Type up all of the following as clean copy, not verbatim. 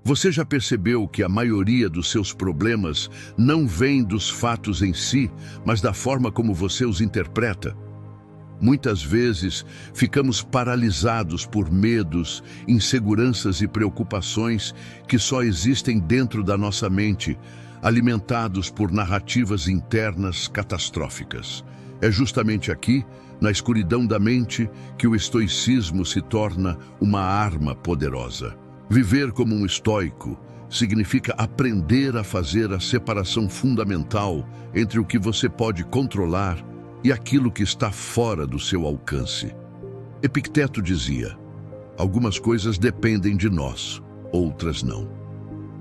Você já percebeu que a maioria dos seus problemas não vem dos fatos em si, mas da forma como você os interpreta? Muitas vezes ficamos paralisados por medos, inseguranças e preocupações que só existem dentro da nossa mente, alimentados por narrativas internas catastróficas. É justamente aqui, na escuridão da mente, que o estoicismo se torna uma arma poderosa. Viver como um estoico significa aprender a fazer a separação fundamental entre o que você pode controlar e aquilo que está fora do seu alcance. Epicteto dizia: algumas coisas dependem de nós, outras não.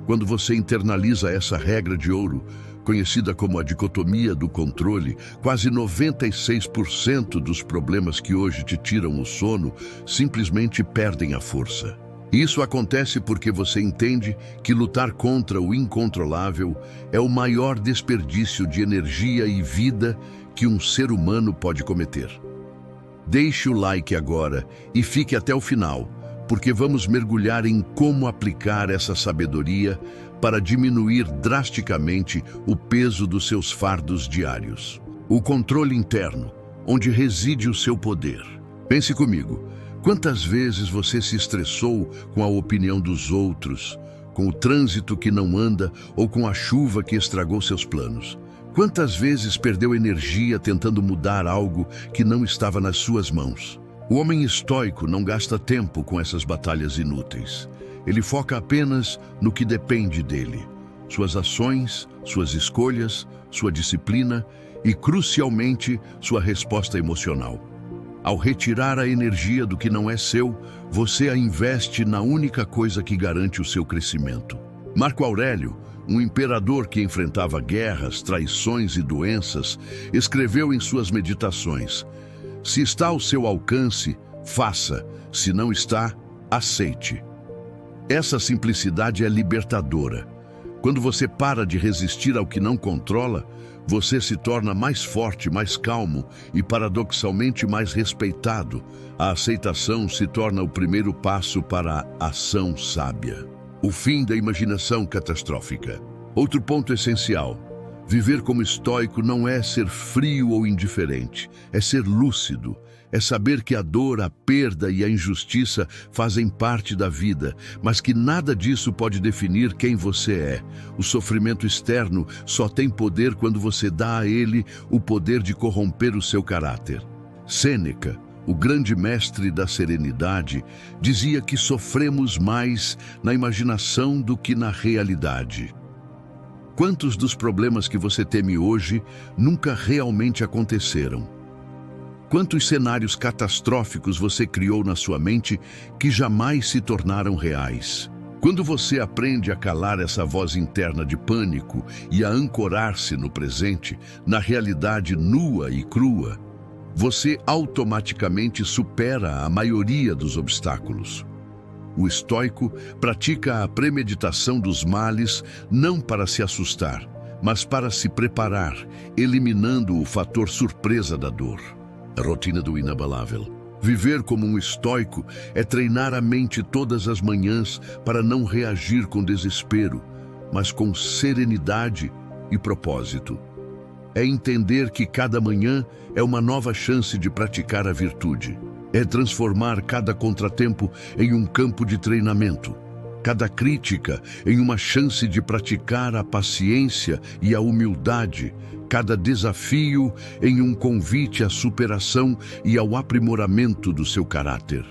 Quando você internaliza essa regra de ouro, conhecida como a dicotomia do controle, quase 96% dos problemas que hoje te tiram o sono simplesmente perdem a força. Isso acontece porque você entende que lutar contra o incontrolável é o maior desperdício de energia e vida que um ser humano pode cometer. Deixe o like agora e fique até o final, porque vamos mergulhar em como aplicar essa sabedoria para diminuir drasticamente o peso dos seus fardos diários. O controle interno, onde reside o seu poder. Pense comigo, quantas vezes você se estressou com a opinião dos outros, com o trânsito que não anda ou com a chuva que estragou seus planos? Quantas vezes perdeu energia tentando mudar algo que não estava nas suas mãos? O homem estoico não gasta tempo com essas batalhas inúteis. Ele foca apenas no que depende dele: suas ações, suas escolhas, sua disciplina e, crucialmente, sua resposta emocional. Ao retirar a energia do que não é seu, você a investe na única coisa que garante o seu crescimento. Marco Aurélio, um imperador que enfrentava guerras, traições e doenças, escreveu em suas meditações: se está ao seu alcance, faça; se não está, aceite. Essa simplicidade é libertadora. Quando você para de resistir ao que não controla, você se torna mais forte, mais calmo e, paradoxalmente, mais respeitado. A aceitação se torna o primeiro passo para a ação sábia. O fim da imaginação catastrófica. Outro ponto essencial: viver como estoico não é ser frio ou indiferente, é ser lúcido. É saber que a dor, a perda e a injustiça fazem parte da vida, mas que nada disso pode definir quem você é. O sofrimento externo só tem poder quando você dá a ele o poder de corromper o seu caráter. Sêneca, o grande mestre da serenidade, dizia que sofremos mais na imaginação do que na realidade. Quantos dos problemas que você teme hoje nunca realmente aconteceram? Quantos cenários catastróficos você criou na sua mente que jamais se tornaram reais? Quando você aprende a calar essa voz interna de pânico e a ancorar-se no presente, na realidade nua e crua, você automaticamente supera a maioria dos obstáculos. O estoico pratica a premeditação dos males não para se assustar, mas para se preparar, eliminando o fator surpresa da dor. A rotina do inabalável. Viver como um estoico é treinar a mente todas as manhãs para não reagir com desespero, mas com serenidade e propósito. É entender que cada manhã é uma nova chance de praticar a virtude. É transformar cada contratempo em um campo de treinamento, cada crítica em uma chance de praticar a paciência e a humildade, cada desafio em um convite à superação e ao aprimoramento do seu caráter.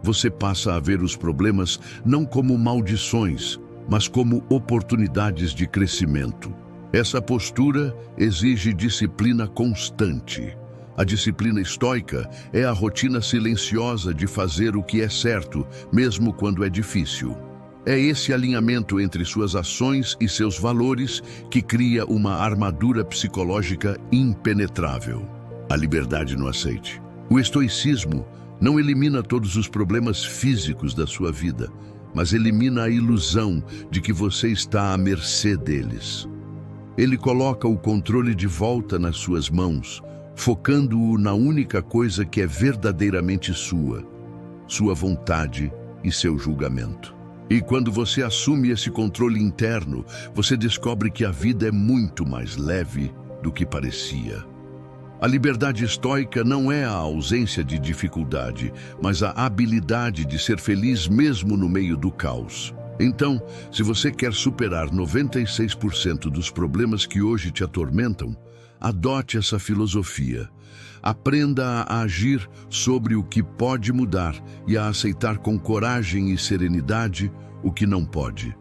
Você passa a ver os problemas não como maldições, mas como oportunidades de crescimento. Essa postura exige disciplina constante. A disciplina estoica é a rotina silenciosa de fazer o que é certo, mesmo quando é difícil. É esse alinhamento entre suas ações e seus valores que cria uma armadura psicológica impenetrável. A liberdade no aceite. O estoicismo não elimina todos os problemas físicos da sua vida, mas elimina a ilusão de que você está à mercê deles. Ele coloca o controle de volta nas suas mãos, focando-o na única coisa que é verdadeiramente sua vontade e seu julgamento. E quando você assume esse controle interno, você descobre que a vida é muito mais leve do que parecia. A liberdade estoica não é a ausência de dificuldade, mas a habilidade de ser feliz mesmo no meio do caos. Então, se você quer superar 96% dos problemas que hoje te atormentam, adote essa filosofia. Aprenda a agir sobre o que pode mudar e a aceitar com coragem e serenidade o que não pode.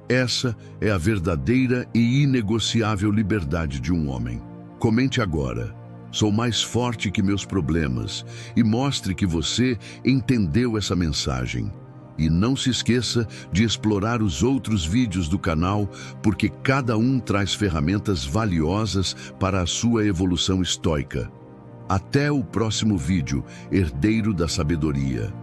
Essa é a verdadeira e inegociável liberdade de um homem. Comente agora: sou mais forte que meus problemas, e mostre que você entendeu essa mensagem. E não se esqueça de explorar os outros vídeos do canal, porque cada um traz ferramentas valiosas para a sua evolução estoica. Até o próximo vídeo, Herdeiro da Sabedoria.